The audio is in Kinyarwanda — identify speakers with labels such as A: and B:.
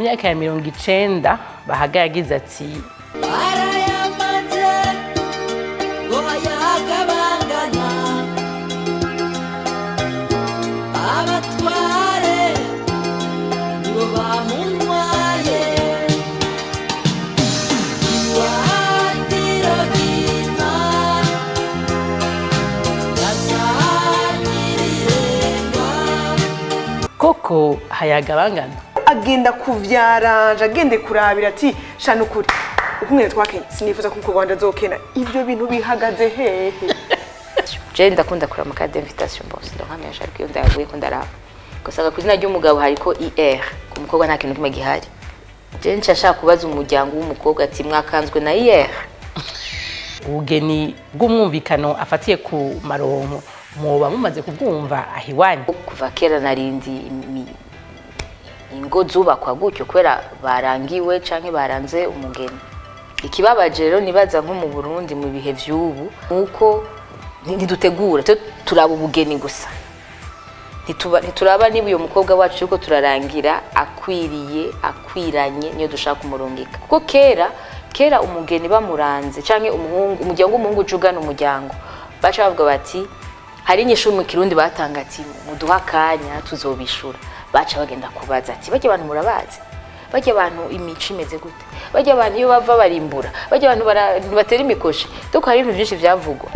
A: myaka ya 90 Bahaga yagize ati koko hayagabangana
B: agenda kuvyaranja agende kurabira ati shana ukuri ukumwe twakenya sinifuza ko Rwanda azokena ivyo bintu bihagaze hehe
C: je ndakunda kurama ka d'invitation boss ndohamesha ariko ndaguye ko ndaraba gusa kuzina ry'umugabo hariko IR ku mukobwa nta kintu kimwe gihari je nshaka kubaza umuryango w'umukobwa ati mwakanzwe na IR
A: ubugeni bw'umwumvikano afatiye ku maronko muba mumaze kubwumva ahiwanyu
C: kuva kera narindi ingo zubakwa gutyo kwera barangiwe canke baranze umugeni ikibabaje rero nibaza nko mu Burundi mu bihe vy'ubu nuko ntidutegura turaba ubugeni gusa ntituraba niba uyo mukobwa wacu yuko turarangira akwiranye niyo dushaka kumurungika kuko kera umugeni bamuranze canke umuryango w'umuhungu ujugana umuryango baca bavuga bati hari inyishu mu Kirundi batanga ati muduha kanya tuzobishura baca bagenda kubaza ati bajye abantu murabazi bajye abantu imico imeze gute bajye abantu iyo bava barimbura bajye abantu batera imikoshi doko hari ibintu byinshi byavugwa